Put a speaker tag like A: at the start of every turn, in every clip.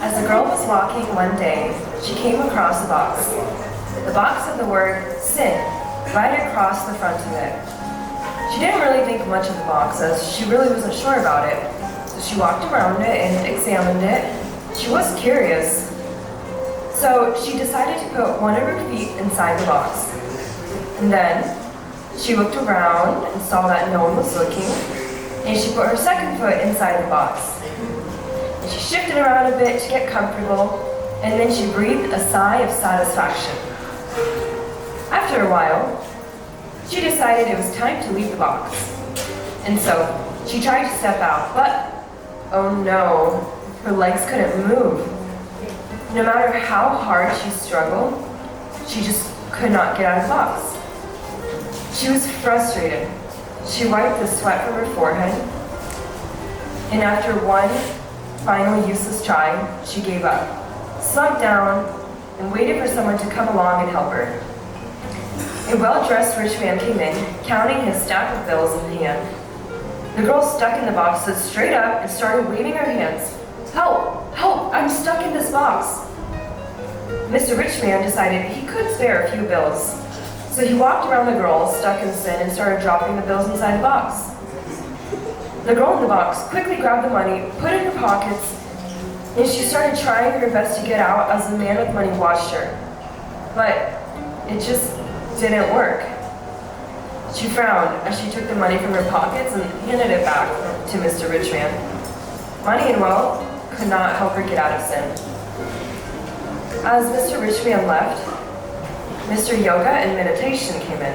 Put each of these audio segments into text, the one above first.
A: As the girl was walking one day, she came across a box. The box had the word sin right across the front of it. She didn't really think much of the box as she really wasn't sure about it. So she walked around it and examined it. She was curious. So she decided to put one of her feet inside the box. And then she looked around and saw that no one was looking. And she put her second foot inside the box. And she shifted around a bit to get comfortable. And then she breathed a sigh of satisfaction. After a while, she decided it was time to leave the box. And so she tried to step out, but oh no, her legs couldn't move. No matter how hard she struggled, she just could not get out of the box. She was frustrated. She wiped the sweat from her forehead, and after one final useless try, she gave up, slumped down, and waited for someone to come along and help her. A well-dressed rich man came in, counting his stack of bills in hand. The girl stuck in the box stood straight up and started waving her hands. "Help! Help! I'm stuck in this box!" Mr. Rich Man decided he could spare a few bills. So he walked around the girl stuck in sin and started dropping the bills inside the box. The girl in the box quickly grabbed the money, put it in her pockets, and she started trying her best to get out as the man with money watched her. But it just didn't work. She frowned as she took the money from her pockets and handed it back to Mr. Rich Man. Money and wealth could not help her get out of sin. As Mr. Rich Man left, Mr. Yoga and Meditation came in.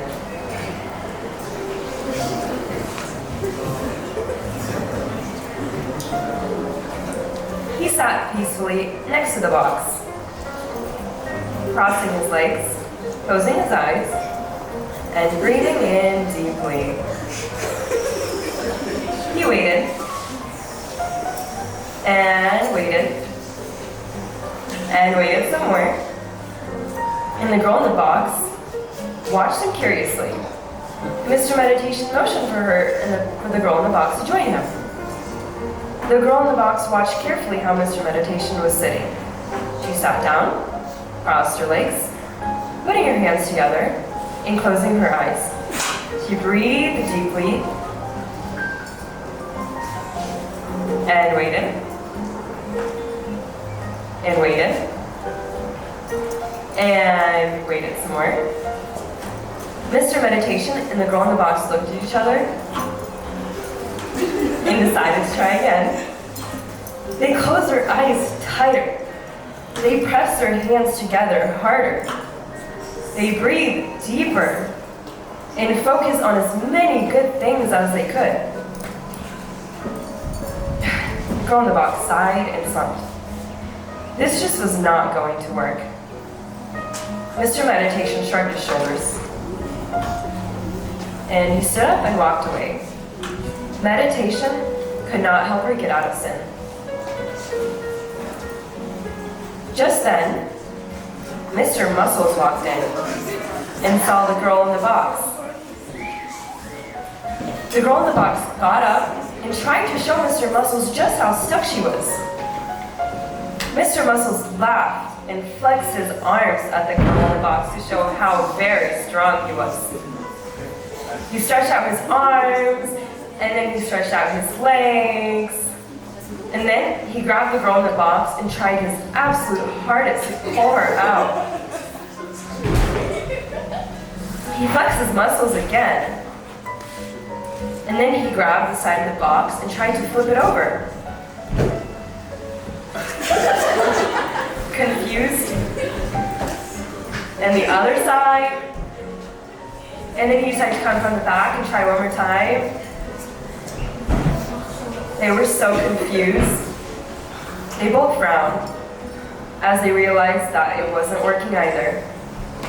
A: He sat peacefully next to the box, crossing his legs, closing his eyes, and breathing in deeply. He waited, and waited, and waited some more. And the girl in the box watched him curiously. Mr. Meditation motioned for her and for the girl in the box to join him. The girl in the box watched carefully how Mr. Meditation was sitting. She sat down, crossed her legs, putting her hands together and closing her eyes. She breathed deeply and waited and waited and waited some more. Mr. Meditation and the girl in the box looked at each other and decided to try again. They closed their eyes tighter. They pressed their hands together harder. They breathed deeper and focused on as many good things as they could. The girl in the box sighed and slumped. This just was not going to work. Mr. Meditation shrugged his shoulders. And he stood up and walked away. Meditation could not help her get out of sin. Just then, Mr. Muscles walked in and saw the girl in the box. The girl in the box got up and tried to show Mr. Muscles just how stuck she was. Mr. Muscles laughed and flexed his arms at the girl in the box to show how very strong he was. He stretched out his arms, and then he stretched out his legs, and then he grabbed the girl in the box and tried his absolute hardest to pull her out. He flexed his muscles again, and then he grabbed the side of the box and tried to flip it over. Confused, and the other side, and then he decided to come from the back and try one more time. They were so confused. They both frowned as they realized that it wasn't working either.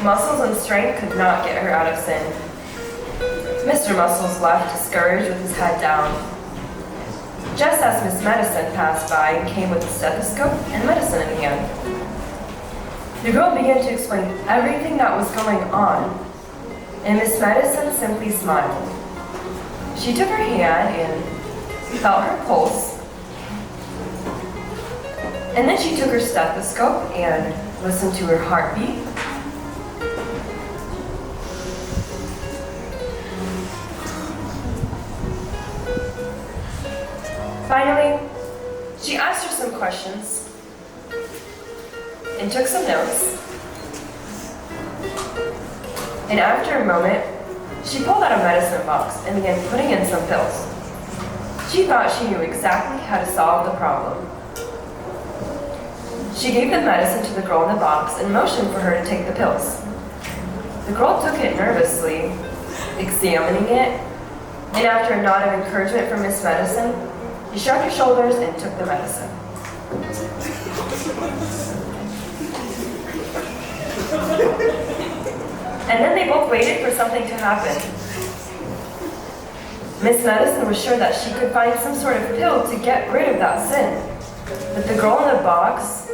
A: Muscles and strength could not get her out of sin. Mr. Muscles left discouraged with his head down. Just as Miss Medicine passed by and came with a stethoscope and medicine in hand. The girl began to explain everything that was going on, and Miss Medicine simply smiled. She took her hand and felt her pulse, And then she took her stethoscope and listened to her heartbeat. Finally, she asked her some questions and took some notes. And after a moment, she pulled out a medicine box and began putting in some pills. She thought she knew exactly how to solve the problem. She gave the medicine to the girl in the box and motioned for her to take the pills. The girl took it nervously, examining it, and after a nod of encouragement from Miss Medicine, she shrugged her shoulders and took the medicine. And then they both waited for something to happen. Miss Medicine was sure that she could find some sort of pill to get rid of that sin. But the girl in the box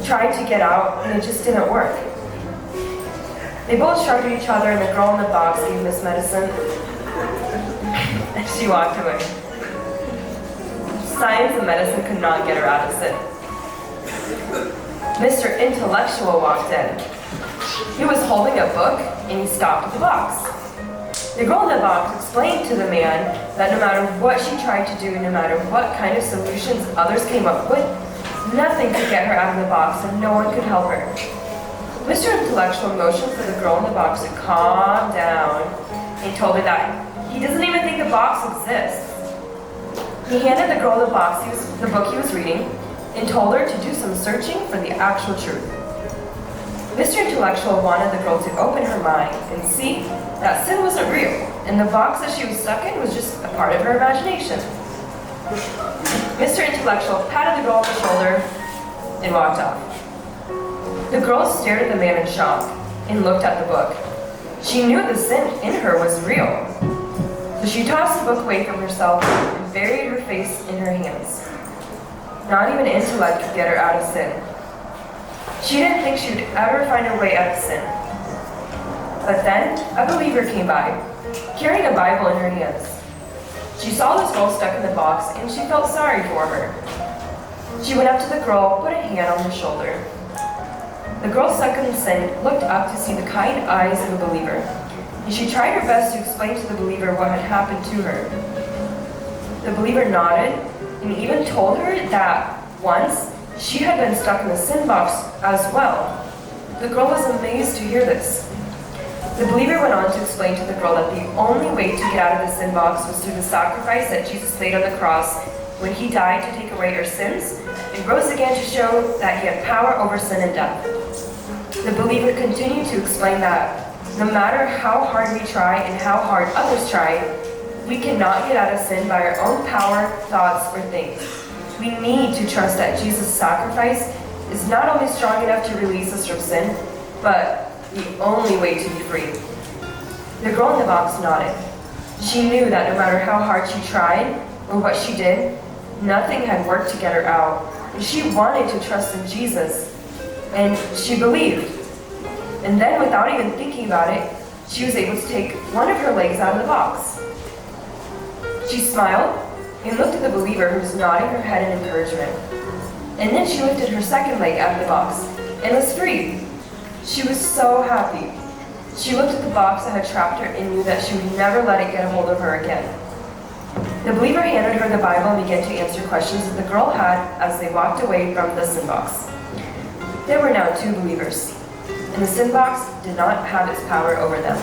A: tried to get out, and it just didn't work. They both shrugged at each other, and the girl in the box gave Miss Medicine, and she walked away. Science and medicine could not get her out of sin. Mr. Intellectual walked in. He was holding a book, and he stopped at the box. The girl in the box explained to the man that no matter what she tried to do, no matter what kind of solutions others came up with, nothing could get her out of the box and no one could help her. Mr. Intellectual motioned for the girl in the box to calm down and told her that he doesn't even think the box exists. He handed the girl the box, the book he was reading, and told her to do some searching for the actual truth. Mr. Intellectual wanted the girl to open her mind and see that sin wasn't real, and the box that she was stuck in was just a part of her imagination. Mr. Intellectual patted the girl on the shoulder and walked off. The girl stared at the man in shock and looked at the book. She knew the sin in her was real. So she tossed the book away from herself and buried her face in her hands. Not even intellect could get her out of sin. She didn't think she would ever find her way out of sin. But then, a believer came by, carrying a Bible in her hands. She saw this girl stuck in the box, and she felt sorry for her. She went up to the girl, put a hand on her shoulder. The girl stuck in sin looked up to see the kind eyes of a believer, and she tried her best to explain to the believer what had happened to her. The believer nodded, and even told her that once she had been stuck in the sin box as well. The girl was amazed to hear this. The believer went on to explain to the girl that the only way to get out of the sin box was through the sacrifice that Jesus made on the cross when he died to take away our sins and rose again to show that he had power over sin and death. The believer continued to explain that no matter how hard we try and how hard others try, we cannot get out of sin by our own power, thoughts, or things. We need to trust that Jesus' sacrifice is not only strong enough to release us from sin, but the only way to be free. The girl in the box nodded. She knew that no matter how hard she tried or what she did, nothing had worked to get her out. And she wanted to trust in Jesus. And she believed. And then, without even thinking about it, she was able to take one of her legs out of the box. She smiled and looked at the believer who was nodding her head in encouragement. And then she lifted her second leg out of the box and was free. She was so happy. She looked at the box that had trapped her and knew that she would never let it get a hold of her again. The believer handed her the Bible and began to answer questions that the girl had as they walked away from the sin box. There were now two believers, and the sin box did not have its power over them.